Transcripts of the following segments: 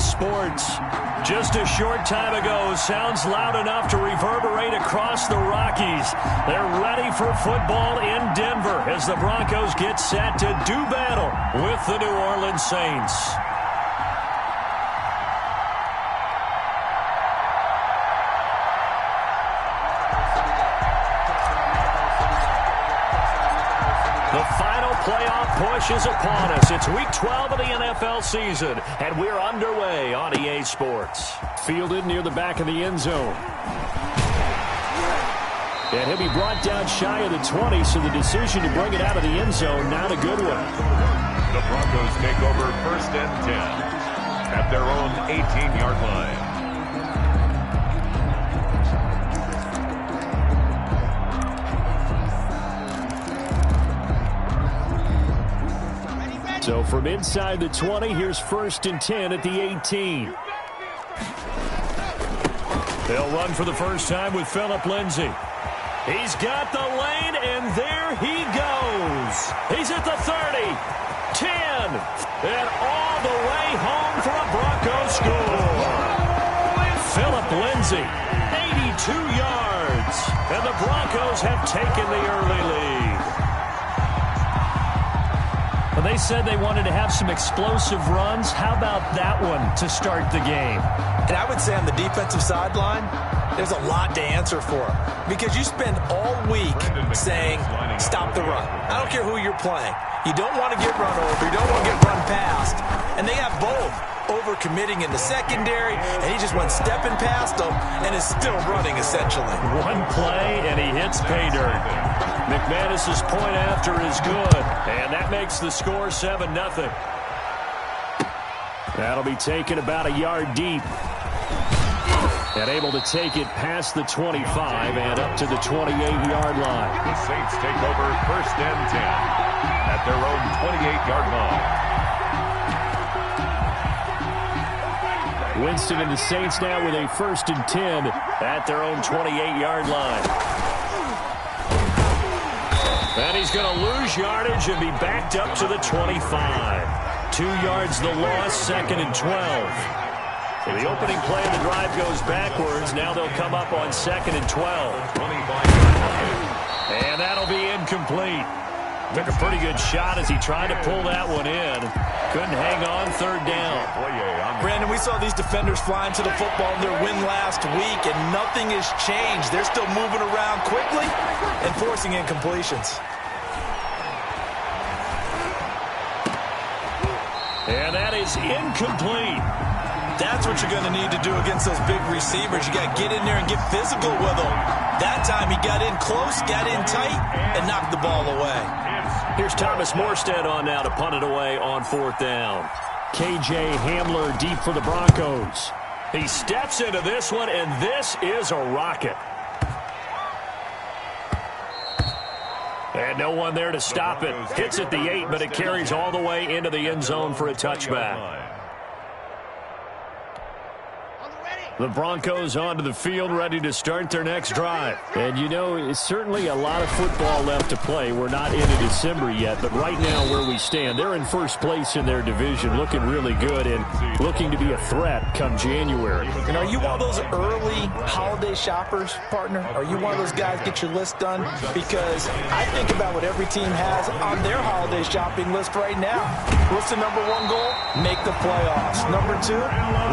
Sports. Just a short time ago, sounds loud enough to reverberate across the Rockies. They're ready for football in Denver as the Broncos get set to do battle with the New Orleans Saints. The final playoff push is upon us. It's Week 12 of the NFL season, and we're underway on EA Sports. Fielded near the back of the end zone. And he'll be brought down shy of the 20, so the decision to bring it out of the end zone, not a good one. The Broncos take over 1st and 10 at their own 18-yard line. So from inside the 20, here's 1st and 10 at the 18. They'll run for the first time with Phillip Lindsay. He's got the lane, and there he goes. He's at the 30, 10, and all the way home for a Broncos score. Phillip Lindsay, 82 yards, and the Broncos have taken the early lead. Well, they said they wanted to have some explosive runs. How about that one to start the game? And I would say on the defensive sideline, there's a lot to answer for. Because you spend all week saying, stop the run. I don't care who you're playing. You don't want to get run over. You don't want to get run past. And they have both. Overcommitting in the secondary, and he just went stepping past them and is still running, essentially. One play, and he hits pay dirt. McManus's point after is good, and that makes the score 7-0. That'll be taken about a yard deep. And able to take it past the 25 and up to the 28-yard line. The Saints take over 1st and 10 at their own 28-yard line. Winston and the Saints now with a 1st and 10 at their own 28-yard line. And he's going to lose yardage and be backed up to the 25. 2 yards the loss, 2nd and 12. So the opening play of the drive goes backwards. Now they'll come up on 2nd and 12. And that'll be incomplete. Took a pretty good shot as he tried to pull that one in. Couldn't hang on, 3rd down. Brandon, we saw these defenders flying to the football in their win last week, and nothing has changed. They're still moving around quickly and forcing incompletions. And that is incomplete. That's what you're going to need to do against those big receivers. You got to get in there and get physical with them. That time he got in close, got in tight, and knocked the ball away. Here's Thomas Morstead on now to punt it away on 4th down. K.J. Hamler deep for the Broncos. He steps into this one, and this is a rocket. And no one there to stop it. Hits at the 8, but it carries all the way into the end zone for a touchback. The Broncos onto the field, ready to start their next drive. And, you know, it's certainly a lot of football left to play. We're not into December yet, but right now where we stand, they're in 1st place in their division, looking really good and looking to be a threat come January. And are you one of those early holiday shoppers, partner? Are you one of those guys get your list done? Because I think about what every team has on their holiday shopping list right now. What's the number 1 goal? Make the playoffs. Number 2,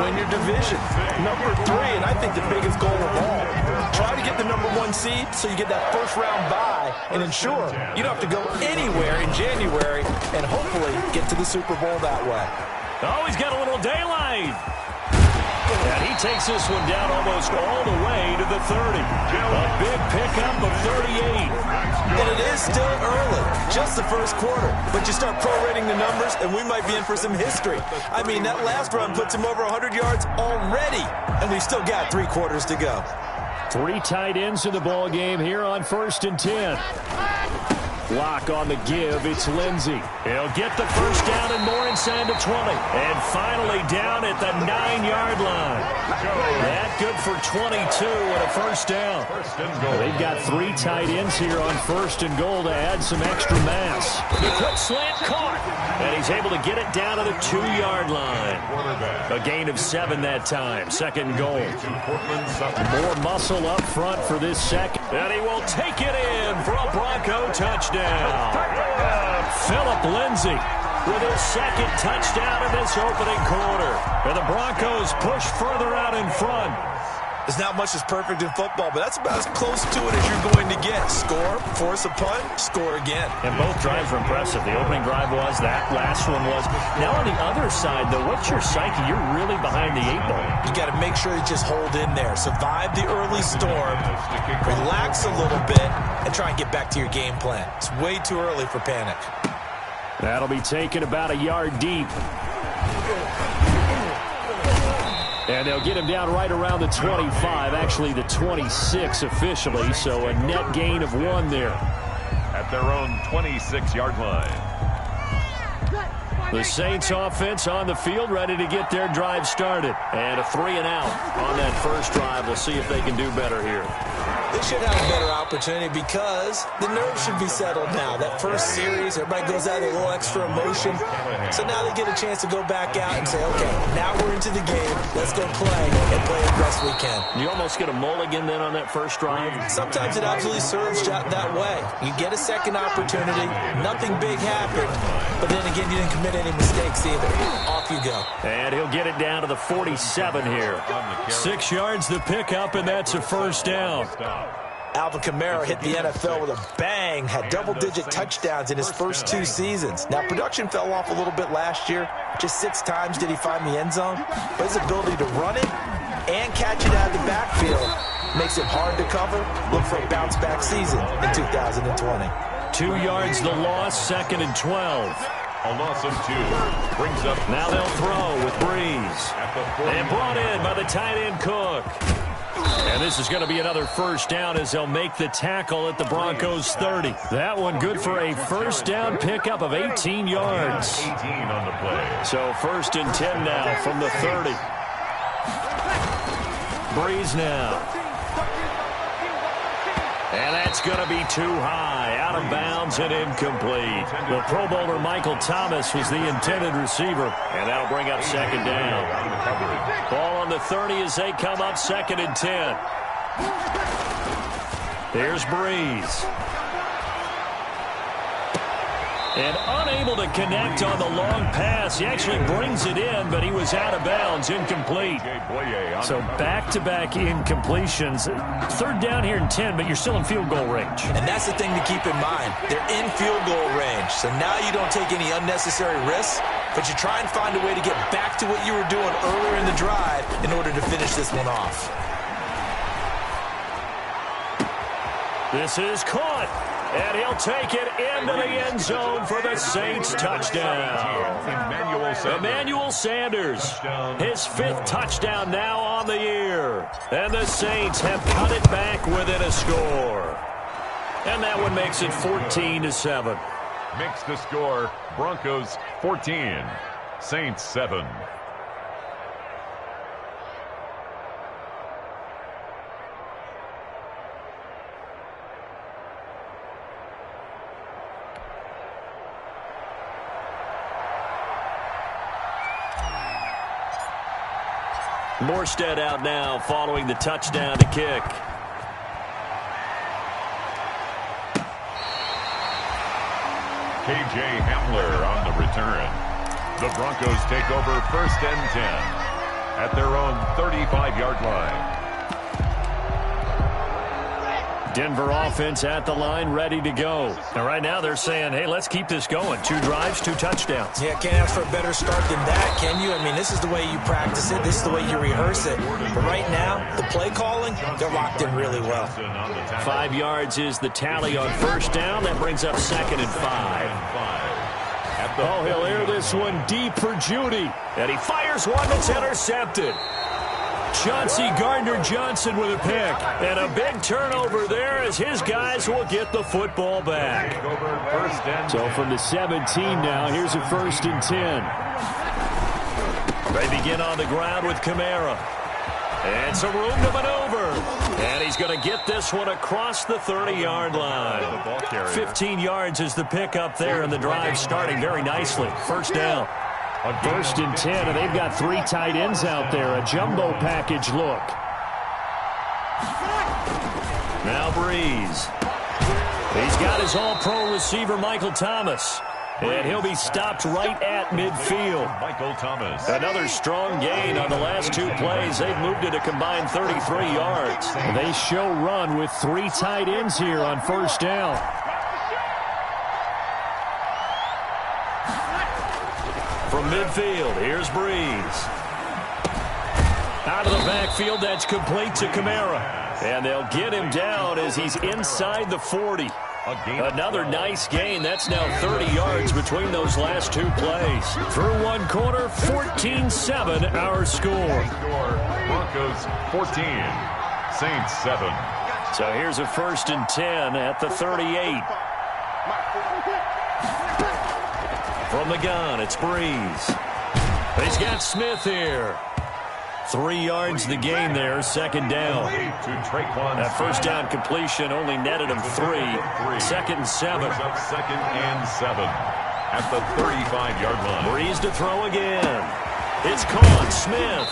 win your division. Number 3, and I think the biggest goal of all, try to get the number 1 seed so you get that 1st round bye and ensure you don't have to go anywhere in January and hopefully get to the Super Bowl that way. Oh, he's got a little daylight. And he takes this one down almost all the way to the 30. A big pickup of 38. And it is still early, just the 1st quarter. But you start prorating the numbers, and we might be in for some history. I mean, that last run puts him over 100 yards already, and we've still got 3 quarters to go. 3 tight ends in the ball game here on 1st and 10. Lock on the give. It's Lindsey. He'll get the first down and more inside the 20. And finally down at the 9-yard line. That good for 22 and a first down. They've got 3 tight ends here on first and goal to add some extra mass. The quick slant caught. And he's able to get it down to the 2-yard line. A gain of 7 that time. Second and goal. More muscle up front for this second. And he will take it in for a Bronco touchdown. Philip Lindsay with his second touchdown in this opening quarter. And the Broncos push further out in front. There's not much that's perfect in football, but that's about as close to it as you're going to get. Score, force a punt, score again. And both drives were impressive. The opening drive was, that last one was. Now on the other side, though, what's your psyche? You're really behind the 8 ball. You got to make sure you just hold in there. Survive the early storm, relax a little bit, and try and get back to your game plan. It's way too early for panic. That'll be taken about a yard deep. And they'll get him down right around the 25, actually the 26 officially, so a net gain of 1 there. At their own 26-yard line. The Saints offense on the field, ready to get their drive started. And a 3 and out on that first drive. We'll see if they can do better here. They should have a better opportunity because the nerves should be settled now. That first series, everybody goes out with a little extra emotion. So now they get a chance to go back out and say, okay, now we're into the game. Let's go play and play as best we can. You almost get a mulligan then on that first drive? Sometimes it absolutely serves that way. You get a second opportunity. Nothing big happened. But then again, you didn't commit any mistakes either. Off you go. And he'll get it down to the 47 here. 6 yards the pickup, and that's a first down. Alvin Kamara hit the NFL with a bang, had double-digit touchdowns in his first 2 seasons. Now, production fell off a little bit last year. Just 6 times did he find the end zone. But his ability to run it and catch it out of the backfield makes it hard to cover. Look for a bounce-back season in 2020. 2 yards the loss, second and 12. A loss of 2 brings up. Now they'll throw with Breeze. And brought in by the tight end Cook. And this is going to be another first down as they'll make the tackle at the Broncos 30. That one good for a first down pickup of 18 yards. 18 on the play. So first and 10 now from the 30. Breeze now. And that's going to be too high, out of bounds and incomplete. The Pro Bowler Michael Thomas was the intended receiver, and that'll bring up second down. Ball on the 30 as they come up second and 10. Here's Breeze. And unable to connect on the long pass. He actually brings it in, but he was out of bounds, incomplete. So back-to-back incompletions. Third down here in 10, but you're still in field goal range. And that's the thing to keep in mind. They're in field goal range. So now you don't take any unnecessary risks, but you try and find a way to get back to what you were doing earlier in the drive in order to finish this one off. This is caught. And he'll take it into the end zone for the Saints touchdown. Emmanuel Sanders, his 5th touchdown now on the year. And the Saints have cut it back within a score. And that one makes it 14-7. Makes the score Broncos 14, Saints 7. Morstead out now following the touchdown to kick. KJ Hamler on the return. The Broncos take over first and 10 at their own 35-yard line. Denver offense at the line, ready to go. And right now they're saying, hey, let's keep this going. 2 drives, 2 touchdowns. Yeah, can't ask for a better start than that, can you? I mean, this is the way you practice it. This is the way you rehearse it. But right now, the play calling, they're locked in really well. 5 yards is the tally on first down. That brings up second and 5. Oh, he'll air this one deep for Judy. And he fires one that's intercepted. Chauncey Gardner-Johnson with a pick. And a big turnover there as his guys will get the football back. So from the 17 now, here's a 1st and 10. They begin on the ground with Kamara. And some room to maneuver. And he's going to get this one across the 30-yard line. 15 yards is the pickup there, and the drive starting very nicely. 1st down. 1st and 10, and they've got 3 tight ends out there. A jumbo package look. Now Breeze. He's got his all-pro receiver, Michael Thomas. And he'll be stopped right at midfield. Michael Thomas. Another strong gain on the last 2 plays. They've moved it a combined 33 yards. They show run with 3 tight ends here on 1st down. From midfield, here's Breeze. Out of the backfield, that's complete to Kamara. And they'll get him down as he's inside the 40. Another nice gain. That's now 30 yards between those last 2 plays. Through 1 quarter, 14-7 our score. Broncos 14, Saints 7. So here's a 1st and 10 at the 38. From the gun, it's Breeze. He's got Smith here. 3 yards the gain there, 2nd down. That 1st down completion only netted him 3. 2nd and 7. 2nd and 7 at the 35-yard line. Breeze to throw again. It's caught, Smith.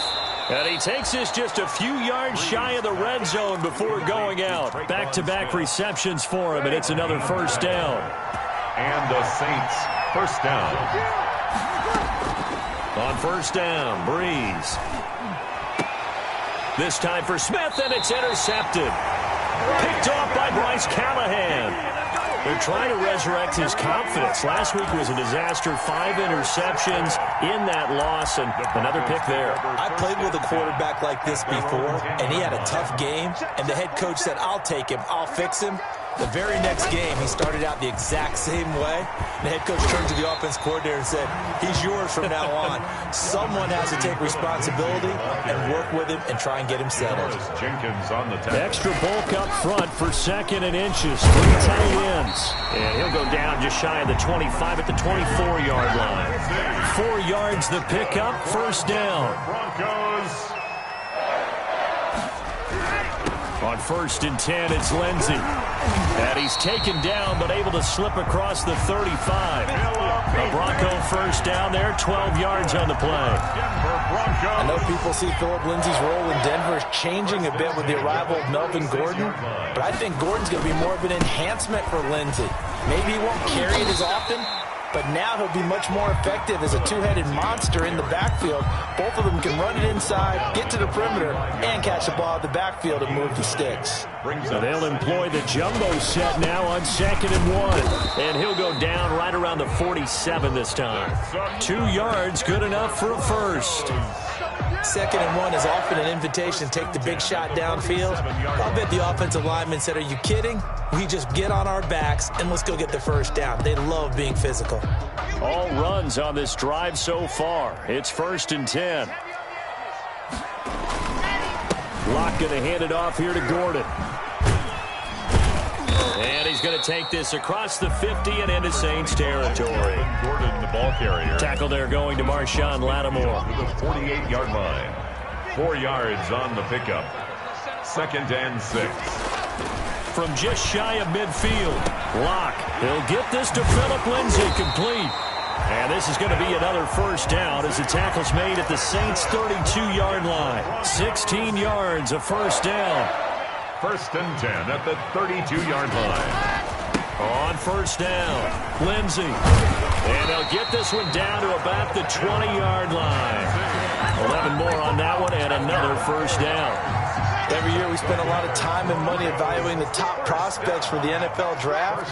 And he takes this just a few yards shy of the red zone before going out. Back-to-back receptions for him, and it's another 1st down. And the Saints 1st down. On 1st down, Breeze. This time for Smith, and it's intercepted. Picked off by Bryce Callahan. They're trying to resurrect his confidence. Last week was a disaster. 5 interceptions in that loss, and another pick there. I played with a quarterback like this before, and he had a tough game, and the head coach said, I'll take him, I'll fix him. The very next game, he started out the exact same way. The head coach turned to the offense coordinator and said, he's yours from now on. Someone has to take responsibility and work with him and try and get him settled. Jenkins on the tackle. Extra bulk up front for 2nd and inches. 3 tight ends. And he'll go down just shy of the 25 at the 24-yard line. 4 yards the pickup, 1st down. Broncos. On 1st and 10, it's Lindsey. And he's taken down, but able to slip across the 35. A Bronco 1st down there, 12 yards on the play. I know people see Philip Lindsay's role in Denver changing a bit with the arrival of Melvin Gordon, but I think Gordon's going to be more of an enhancement for Lindsay. Maybe he won't carry it as often, but now he'll be much more effective as a 2-headed monster in the backfield. Both of them can run it inside, get to the perimeter, and catch the ball at the backfield and move the sticks. So they'll employ the jumbo set now on 2nd and 1. And he'll go down right around the 47 this time. 2 yards, good enough for a 1st. 2nd and 1 is often an invitation to take the big shot downfield. I'll bet the offensive lineman said, are you kidding? We just get on our backs and let's go get the 1st down. They love being physical. All runs on this drive so far. It's 1st and 10. Locke going to hand it off here to Gordon. And he's going to take this across the 50 and into Saints territory. Gordon, the ball carrier. Tackle there going to Marshawn Lattimore. To the 48-yard line. 4 yards on the pickup. 2nd and 6. From just shy of midfield, Locke. He'll get this to Philip Lindsay, complete. And this is going to be another 1st down as the tackle's made at the Saints' 32-yard line. 16 yards, a 1st down. 1st and 10 at the 32-yard line. On 1st down, Lindsay. And they'll get this one down to about the 20-yard line. 11 more on that one and another 1st down. Every year we spend a lot of time and money evaluating the top prospects for the NFL draft.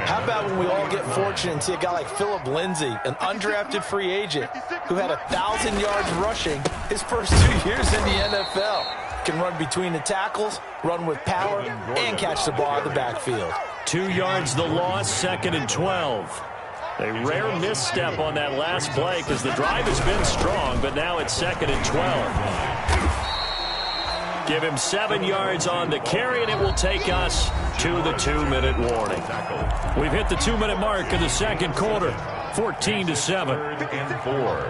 How about when we all get fortunate and see a guy like Philip Lindsay, an undrafted free agent who had 1,000 yards rushing his first 2 years in the NFL. Can run between the tackles, run with power, and catch the ball out of the backfield. 2 yards the loss, 2nd and 12. A rare misstep on that last play because the drive has been strong, but now it's 2nd and 12. Give him 7 yards on the carry, and it will take us to the 2-minute warning. We've hit the 2-minute mark of the second quarter, 14-7. 3rd and 4.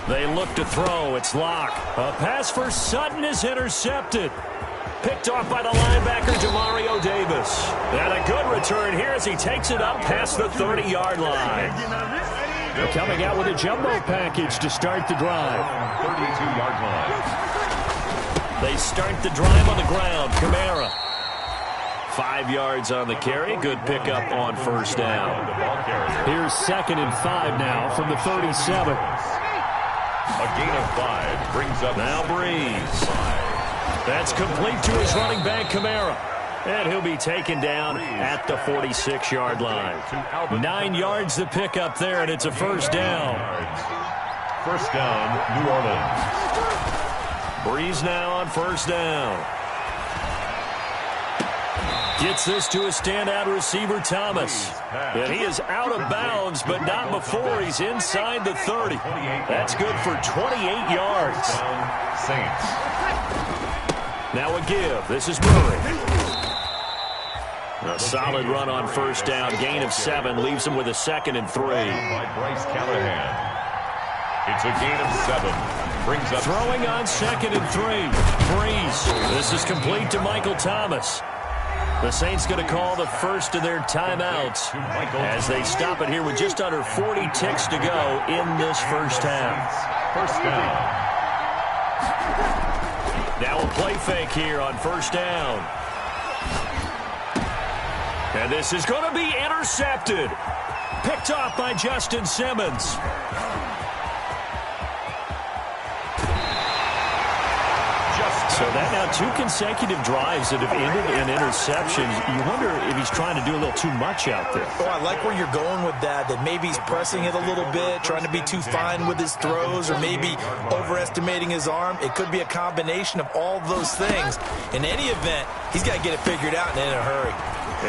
They look to throw. It's Locke. A pass for Sutton is intercepted. Picked off by the linebacker, Demario Davis. And a good return here as he takes it up past the 30-yard line. They're coming out with a jumbo package to start the drive. 32-yard line. They start the drive on the ground. Kamara. 5 yards on the carry. Good pickup on first down. Here's 2nd and 5 now from the 37. A gain of 5 brings up now Breeze. That's complete to his running back, Kamara. And he'll be taken down at the 46-yard line. 9 yards to pick up there, and it's a first down. First down, New Orleans. Breeze now on first down. Gets this to a standout receiver, Thomas. And he is out of bounds, but not before he's inside the 30. That's good for 28 yards. Saints. Now a give. This is Murray. A solid run on first down. Gain of 7 leaves him with a 2nd and 3. By Bryce Callahan. It's a gain of 7. Brings up throwing on 2nd and 3. Breeze. This is complete to Michael Thomas. The Saints going to call the first of their timeouts as they stop it here with just under 40 ticks to go in this first half. First down. Now a play fake here on first down. And this is going to be intercepted. Picked off by Justin Simmons. So that now 2 consecutive drives that have ended in interceptions. You wonder if he's trying to do a little too much out there. Oh, I like where you're going with that maybe he's pressing it a little bit, trying to be too fine with his throws, or maybe overestimating his arm. It could be a combination of all those things. In any event, he's got to get it figured out and in a hurry.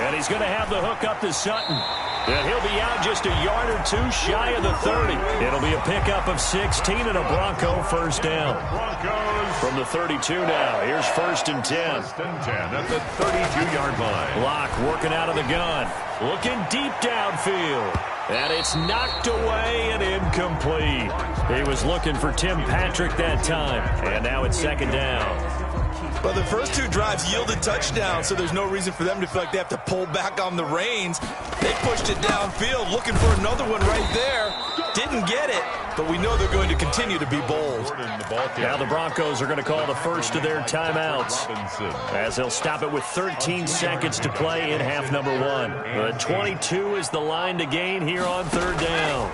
And he's going to have the hook up to Sutton. And he'll be out just a yard or 2 shy of the 30. It'll be a pickup of 16 and a Bronco first down. From the 32 now, here's 1st and 10. 1st and 10 at the 32-yard line. Locke working out of the gun. Looking deep downfield. And it's knocked away and incomplete. He was looking for Tim Patrick that time. And now it's 2nd down. Well, the first 2 drives yielded touchdowns, so there's no reason for them to feel like they have to pull back on the reins. They pushed it downfield, looking for another one right there. Didn't get it, but we know they're going to continue to be bold. Now the Broncos are going to call the first of their timeouts as they'll stop it with 13 seconds to play in half number 1. But 22 is the line to gain here on 3rd down.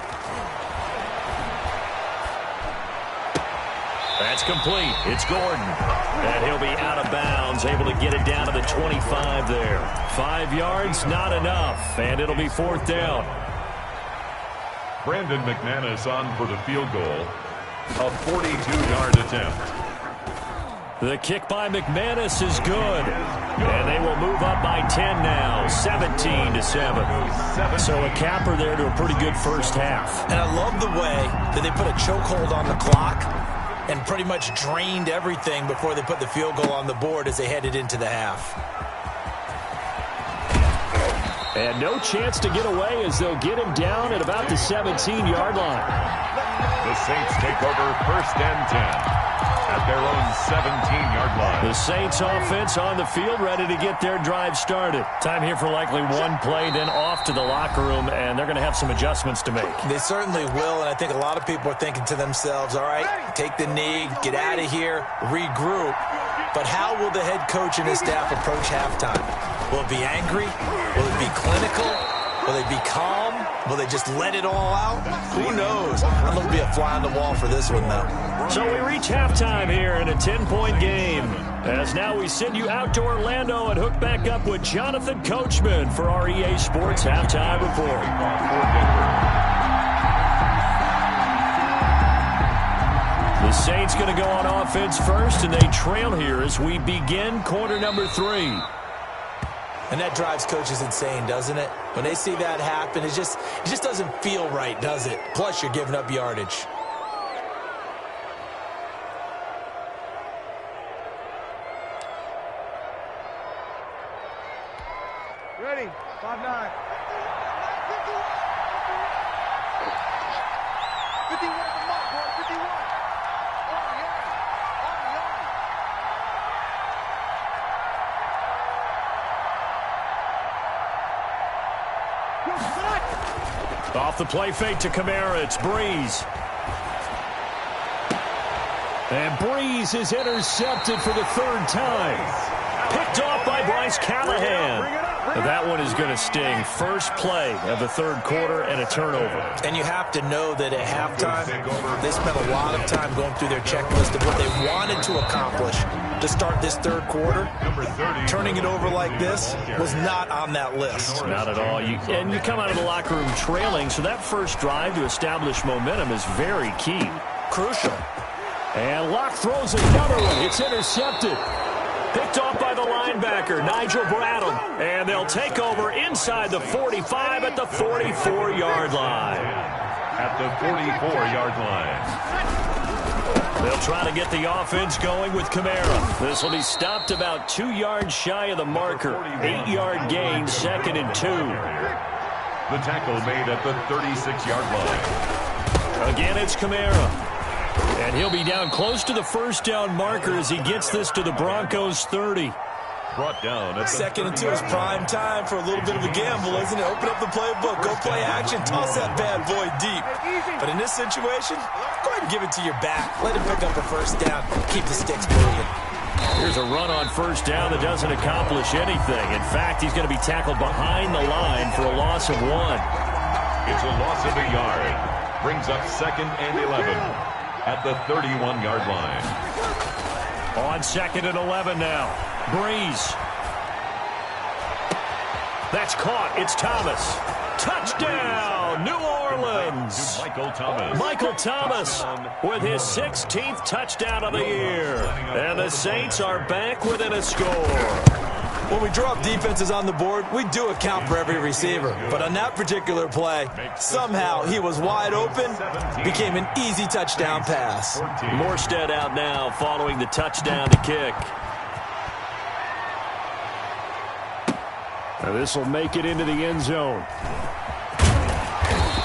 That's complete. It's Gordon. And he'll be out of bounds, able to get it down to the 25 there. 5 yards, not enough. And it'll be 4th down. Brandon McManus on for the field goal. A 42-yard attempt. The kick by McManus is good. And they will move up by 10 now, 17-7. So a capper there to a pretty good first half. And I love the way that they put a chokehold on the clock and pretty much drained everything before they put the field goal on the board as they headed into the half. And no chance to get away as they'll get him down at about the 17-yard line. The Saints take over 1st and 10 at their own 17-yard line. The Saints offense on the field, ready to get their drive started. Time here for likely 1 play, then off to the locker room, and they're going to have some adjustments to make. They certainly will, and I think a lot of people are thinking to themselves, all right, take the knee, get out of here, regroup. But how will the head coach and his staff approach halftime? Will it be angry? Will it be clinical? Will they be calm? Will they just let it all out? Who knows? I'm going to be a fly on the wall for this one, though. So we reach halftime here in a 10-point game. As now we send you out to Orlando and hook back up with Jonathan Coachman for our EA Sports Halftime Report. The Saints going to go on offense first, and they trail here as we begin quarter number 3. And that drives coaches insane, doesn't it? When they see that happen, it just doesn't feel right, does it? Plus, you're giving up yardage. Ready, 5-9. 51 the mark, boy, 51. Off the play fake to Kamara, it's Breeze. And Breeze is intercepted for the third time. Picked off by Bryce Callahan. That one is going to sting. First play of the third quarter and a turnover. And you have to know that at halftime, they spent a lot of time going through their checklist of what they wanted to accomplish to start this third quarter. Turning it over like this was not on that list. Not at all. You come out of the locker room trailing, so that first drive to establish momentum is very key. Crucial. And Locke throws another one. It's intercepted. Picked off by the linebacker, Nigel Bradham. And they'll take over inside the 45 at the 44-yard line. At the 44-yard line. They'll try to get the offense going with Kamara. This will be stopped about 2 yards shy of the marker. 8-yard gain, 2nd and 2. The tackle made at the 36-yard line. Again, it's Kamara. And he'll be down close to the first down marker as he gets this to the Broncos 30. Brought down at 2nd and 2 is prime time for a little bit of a gamble, isn't it? Open up the playbook, go play action, toss that bad boy deep. But in this situation, go ahead and give it to your back. Let him pick up a first down. Keep the sticks moving. Here's a run on first down that doesn't accomplish anything. In fact, he's going to be tackled behind the line for a loss of 1. It's a loss of a yard. Brings up 2nd and 11. At the 31-yard line. On 2nd and 11 now. Breeze. That's caught. It's Thomas. Touchdown, New Orleans. Michael Thomas with his 16th touchdown of the year. And the Saints are back within a score. When we drop defenses on the board, we do account for every receiver. But on that particular play, somehow he was wide open, became an easy touchdown pass. Morstead out now following the touchdown to kick. Now this will make it into the end zone.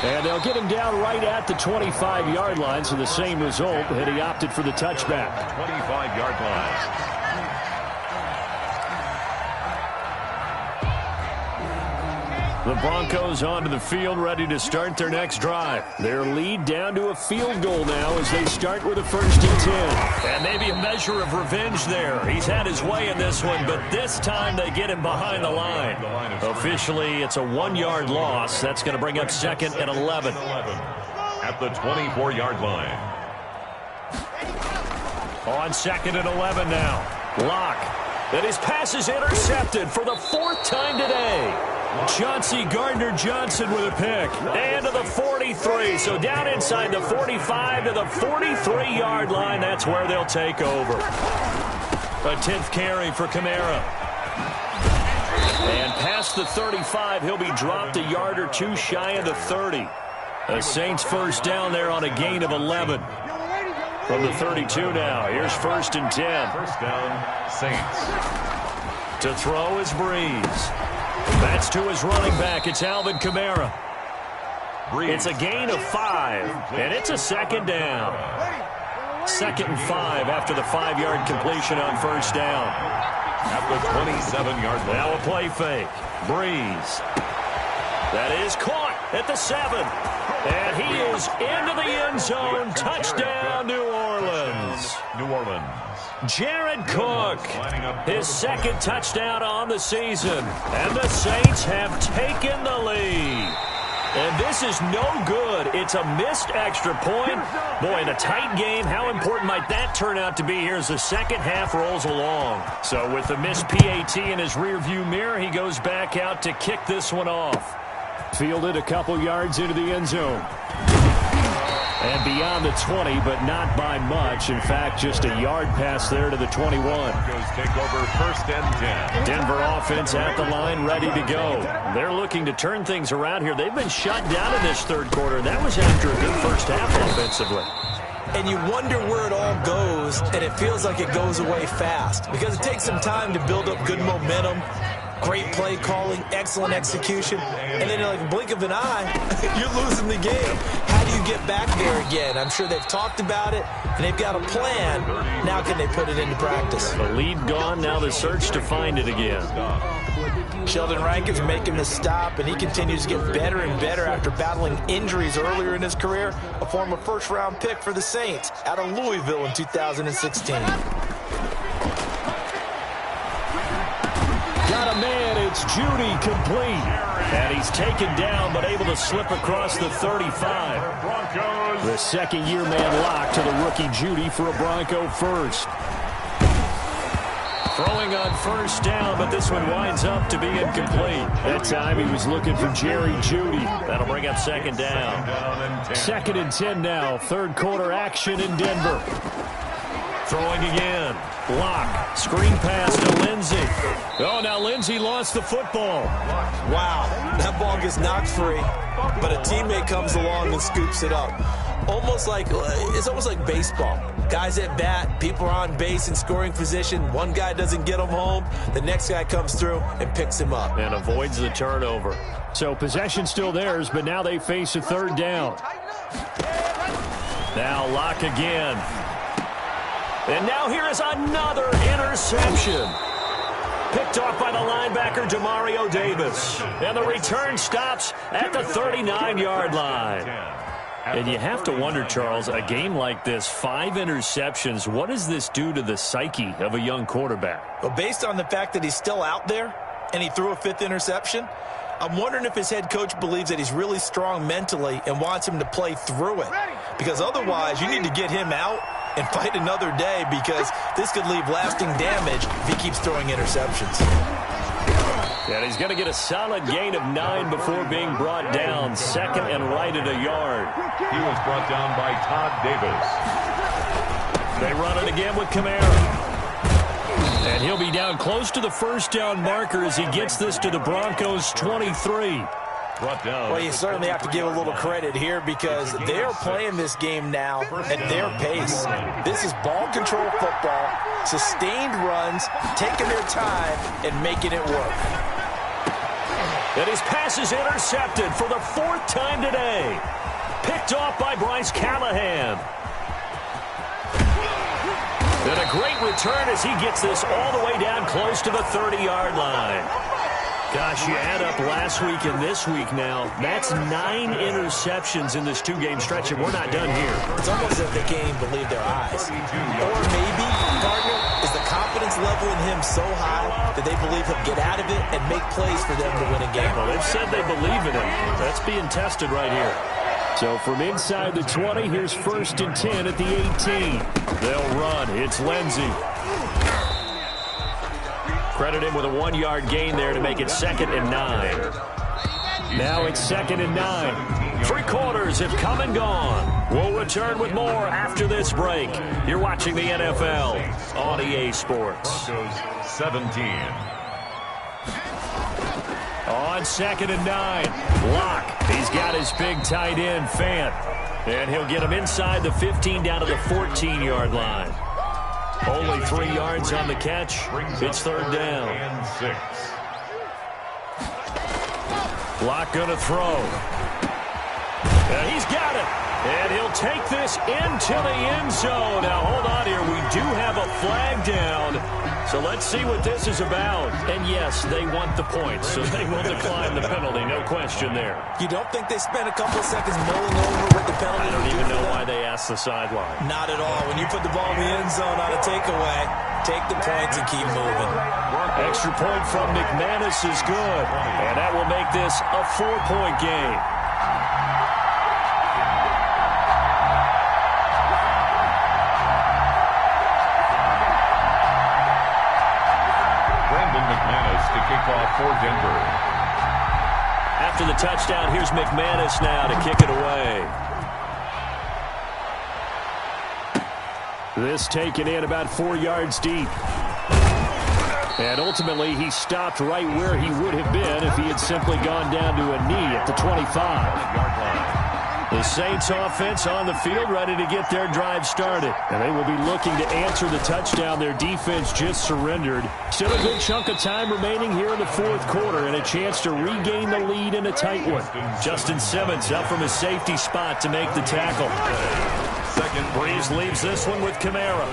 And they'll get him down right at the 25-yard line, so the same result, and he opted for the touchback. 25-yard line. The Broncos onto the field, ready to start their next drive. Their lead down to a field goal now as they start with a 1st and 10. And maybe a measure of revenge there. He's had his way in this one, but this time they get him behind the line. Officially, it's a 1-yard loss. That's going to bring up 2nd and 11. At the 24-yard line. On 2nd and 11 now. Locke. And his pass is intercepted for the 4th time today. Chauncey Gardner-Johnson with a pick. And to the 43. So down inside the 45 to the 43-yard line. That's where they'll take over. A 10th carry for Kamara. And past the 35, he'll be dropped a yard or 2 shy of the 30. The Saints first down there on a gain of 11. From the 32 now, here's 1st and 10. First down, Saints. To throw is Breeze. That's to his running back. It's Alvin Kamara. It's a gain of 5, and it's a 2nd down. 2nd and 5 after the 5-yard completion on first down. At the 27-yard line. Now a play fake. Breeze. That is caught at the 7. And he is into the end zone. Touchdown, New Orleans. New Orleans. Jared Cook, his 2nd touchdown on the season. And the Saints have taken the lead. And this is no good. It's a missed extra point. Boy, in a tight game, how important might that turn out to be here as the second half rolls along? So with the missed PAT in his rearview mirror, he goes back out to kick this one off. Fielded a couple yards into the end zone. And beyond the 20, but not by much. In fact, just a yard pass there to the 21. Broncos take over 1st and 10. Denver offense at the line, ready to go. They're looking to turn things around here. They've been shut down in this third quarter. That was after a good first half offensively. And you wonder where it all goes, and it feels like it goes away fast because it takes some time to build up good momentum, great play calling, excellent execution, and then in like a blink of an eye, you're losing the game. How do you get back there again? I'm sure they've talked about it, and they've got a plan. Now can they put it into practice? The lead gone, now the search to find it again. Sheldon Rankins making the stop, and he continues to get better and better after battling injuries earlier in his career. A former first-round pick for the Saints out of Louisville in 2016. Got a man, it's Judy complete. And he's taken down, but able to slip across the 35. The second-year man lock to the rookie Judy for a Bronco first. Throwing on first down, but this one winds up to be incomplete. That time he was looking for Jerry Judy. That'll bring up second down. 2nd and 10 now. Third quarter action in Denver. Throwing again. Block. Screen pass to Lindsey. Oh, now Lindsey lost the football. Wow, that ball gets knocked free, but a teammate comes along and scoops it up. It's almost like baseball. Guys at bat, people are on base in scoring position. One guy doesn't get him home. The next guy comes through and picks him up. And avoids the turnover. So possession still theirs, but now they face a third down. Now Lock again. And now here is another interception. Picked off by the linebacker, Demario Davis. And the return stops at the 39-yard line. And you have to wonder, Charles, a game like this, 5 interceptions, what does this do to the psyche of a young quarterback? Well, based on the fact that he's still out there and he threw a 5th interception, I'm wondering if his head coach believes that he's really strong mentally and wants him to play through it. Because otherwise, you need to get him out and fight another day, because this could leave lasting damage if he keeps throwing interceptions. And he's going to get a solid gain of 9 before being brought down. 2nd and right at a yard. He was brought down by Todd Davis. They run it again with Kamara. And he'll be down close to the first down marker as he gets this to the Broncos' 23. Brought down. Well, you certainly have to give a little credit here because they are playing this game now at their pace. This is ball control football, sustained runs, taking their time, and making it work. And his pass is intercepted for the 4th time today. Picked off by Bryce Callahan. And a great return as he gets this all the way down close to the 30-yard line. Gosh, you add up last week and this week now, that's 9 interceptions in this 2-game stretch, and we're not done here. It's almost as if they can't even believe their eyes. Or maybe, partner, is the confidence level in him so high that they believe he'll get out of it and make plays for them to win a game. Well, they've said they believe in him. That's being tested right here. So from inside the 20, here's 1st and 10 at the 18. They'll run. It's Lindsey. Credit him with a 1-yard gain there to make it 2nd and 9. Now it's 2nd and 9. 3 quarters have come and gone. We'll return with more after this break. You're watching the NFL on EA Sports. Broncos 17. On 2nd and 9. Lock. He's got his big tight end, Fant. And he'll get him inside the 15 down to the 14-yard line. Only 3 yards on the catch. It's 3rd down. And 6. Lock going to throw. And he's got it. And he'll take this into the end zone. Now, hold on here. We do have a flag down. So let's see what this is about. And, yes, they want the points, so they will decline the penalty. No question there. You don't think they spent a couple of seconds mulling over what the penalty I don't would even do for know them? why they asked the sideline. Not at all. When you put the ball in the end zone on a takeaway, take the points and keep moving. Extra point from McManus is good. And that will make this a 4-point game. To kick off for Denver. After the touchdown, here's McManus now to kick it away. This taken in about 4 yards deep. And ultimately, he stopped right where he would have been if he had simply gone down to a knee at the 25-yard line. The Saints offense on the field ready to get their drive started. And they will be looking to answer the touchdown their defense just surrendered. Still a good chunk of time remaining here in the fourth quarter and a chance to regain the lead in a tight one. Justin Simmons up from his safety spot to make the tackle. Breeze leaves this one with Kamara.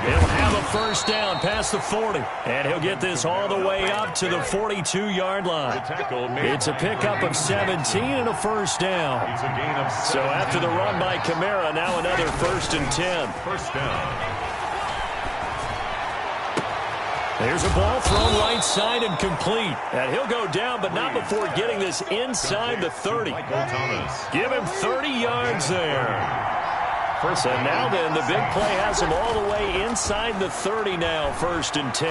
He'll have a first down past the 40. And he'll get this all the way up to the 42-yard line. It's a pickup of 17 and a first down. So after the run by Kamara, now another 1st and 10. First down. There's a ball thrown right side and complete. And he'll go down, but not before getting this inside the 30. Give him 30 yards there. So now then, the big play has him all the way inside the 30 now, 1st and 10.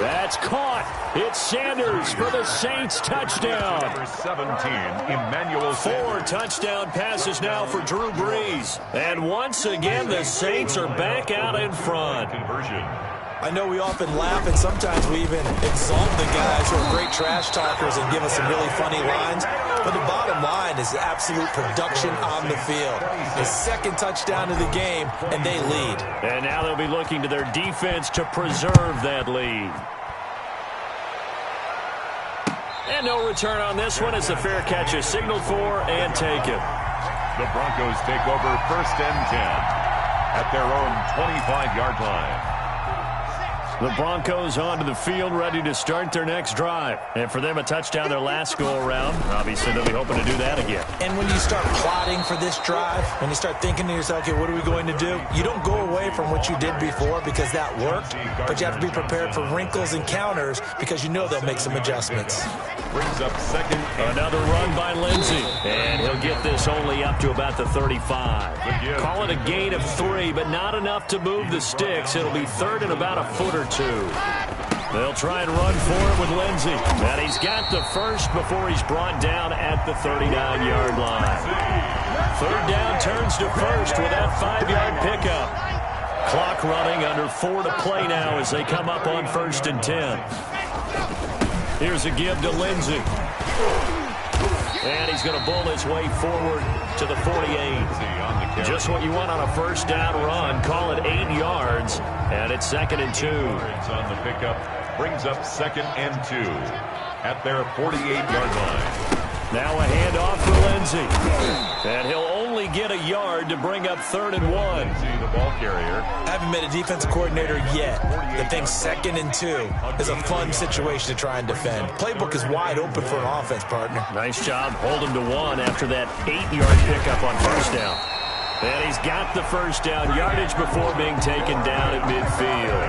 That's caught. It's Sanders for the Saints touchdown. Number 17, Emmanuel Sanders. 4 touchdown passes now for Drew Brees. And once again, the Saints are back out in front. Conversion. I know we often laugh, and sometimes we even exalt the guys who are great trash talkers and give us some really funny lines. But the bottom line is absolute production on the field. The 2nd touchdown of the game, and they lead. And now they'll be looking to their defense to preserve that lead. And no return on this one as the fair catch is signaled for and taken. The Broncos take over 1st and 10 at their own 25-yard line. The Broncos onto the field, ready to start their next drive. And for them, a touchdown their last go-around. Obviously, they'll be hoping to do that again. And when you start plotting for this drive, when you start thinking to yourself, okay, what are we going to do? You don't go away from what you did before because that worked, but you have to be prepared for wrinkles and counters because you know they'll make some adjustments. Brings up 2nd. Another run by Lindsey. And he'll get this only up to about the 35. Call it a gain of 3, but not enough to move the sticks. It'll be 3rd and about a foot or 2. They'll try and run for it with Lindsey. And he's got the first before he's brought down at the 39-yard line. 3rd down turns to 1st with that 5-yard pickup. Clock running under 4 to play now as they come up on 1st and 10. Here's a give to Lindsey. And he's going to bull his way forward to the 48. Just what you want on a first down run. Call it 8 yards. And it's 2nd and 2. On the pickup. Brings up 2nd and 2 at their 48-yard line. Now a handoff for Lindsey. And he'll only get a yard to bring up 3rd and 1. The ball carrier. I haven't met a defensive coordinator yet that thinks 2nd and 2 is a fun situation to try and defend. Playbook is wide open for an offense, partner. Nice job holding to 1 after that 8-yard pickup on first down. And he's got the first down yardage before being taken down at midfield.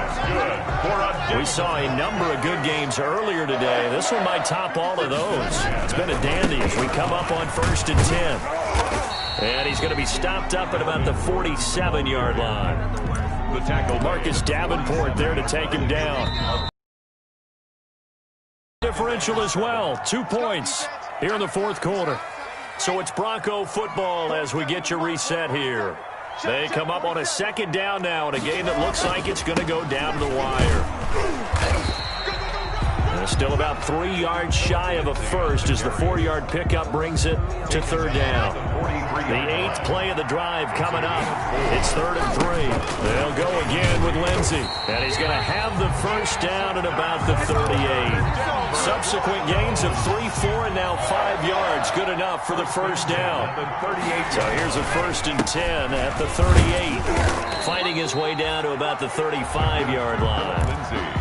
We saw a number of good games earlier today. This one might top all of those. It's been a dandy as we come up on 1st and 10. And he's going to be stopped up at about the 47-yard line. The tackle, Marcus Davenport there to take him down. Differential as well. 2 points here in the fourth quarter. So it's Bronco football as we get you reset here. They come up on a 2nd down now in a game that looks like it's going to go down to the wire. They're still about 3 yards shy of a first as the 4-yard pickup brings it to 3rd down. The 8th play of the drive coming up. It's 3rd and 3. They'll go again with Lindsey. And he's going to have the first down at about the 38. Subsequent gains of 3, 4, and now 5 yards. Good enough for the first down. So here's a 1st and 10 at the 38. Fighting his way down to about the 35-yard line.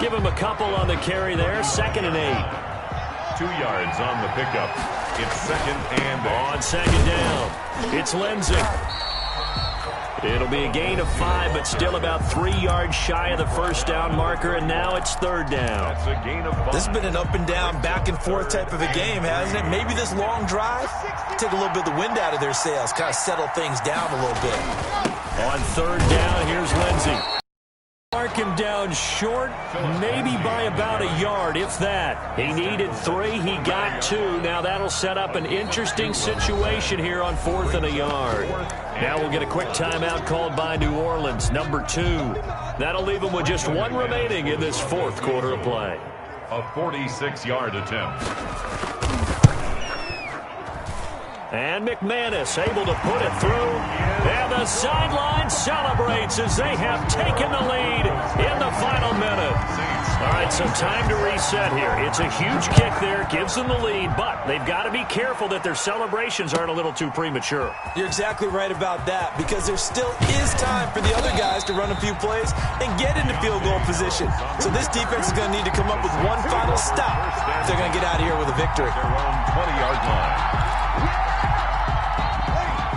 Give him a couple on the carry there. 2nd and 8. 2 yards on the pickup. It's 2nd and 8. On 2nd down, it's Lindsey. It'll be a gain of 5, but still about 3 yards shy of the first down marker, and now it's 3rd down. That's a gain of 5. This has been an up and down, back and forth type of a game, hasn't it? Maybe this long drive take a little bit of the wind out of their sails, kind of settle things down a little bit. On 3rd down, here's Lindsey. Mark him down short, maybe by about a yard, if that. He needed 3, he got 2. Now that'll set up an interesting situation here on 4th and a yard. Now we'll get a quick timeout called by New Orleans, number 2. That'll leave them with just 1 remaining in this 4th quarter of play. A 46-yard attempt. And McManus able to put it through. And the sideline celebrates as they have taken the lead in the final minute. All right, so time to reset here. It's a huge kick there, gives them the lead, but they've got to be careful that their celebrations aren't a little too premature. You're exactly right about that, because there still is time for the other guys to run a few plays and get into field goal position. So this defense is going to need to come up with one final stop if they're going to get out of here with a victory. Their own 20-yard line.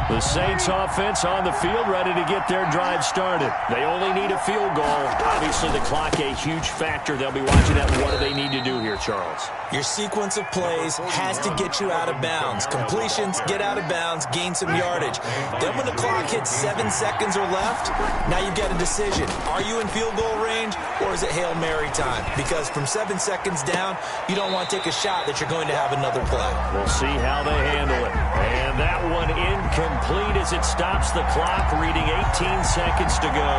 The Saints offense on the field, ready to get their drive started. They only need a field goal. Obviously, the clock a huge factor. They'll be watching that. What do they need to do here, Charles? Your sequence of plays has to get you out of bounds. Completions, get out of bounds, gain some yardage. Then when the clock hits 7 seconds or left, now you get a decision. Are you in field goal range, or is it Hail Mary time? Because from 7 seconds down, you don't want to take a shot that you're going to have another play. We'll see how they handle it. And that one incomplete as it stops the clock, reading 18 seconds to go.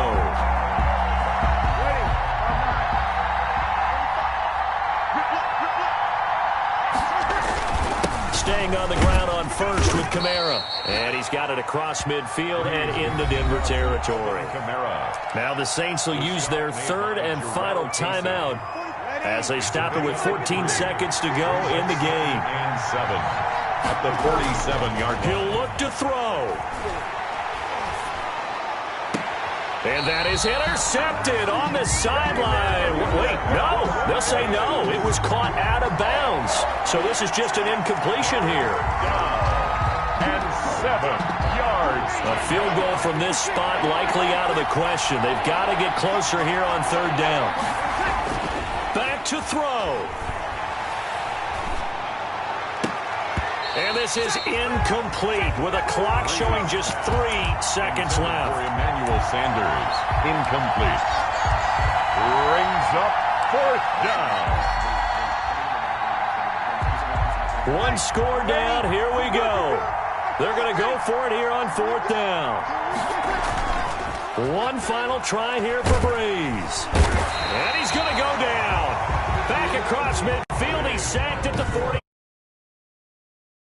Staying on the ground on first with Kamara. And he's got it across midfield and into Denver territory. Now the Saints will use their 3rd and final timeout as they stop it with 14 seconds to go in the game. And 7 at the 47-yard line. He'll look to throw. And that is intercepted on the sideline. Wait, no. They'll say no. It was caught out of bounds. So this is just an incompletion here. And 7 yards. A field goal from this spot likely out of the question. They've got to get closer here on 3rd down. Back to throw. And this is incomplete with a clock showing just 3 seconds left. For Emmanuel Sanders, incomplete. Brings up 4th down. 1 score down. Here we go. They're going to go for it here on 4th down. 1 final try here for Breeze. And he's going to go down. Back across midfield. He's sacked at the 40.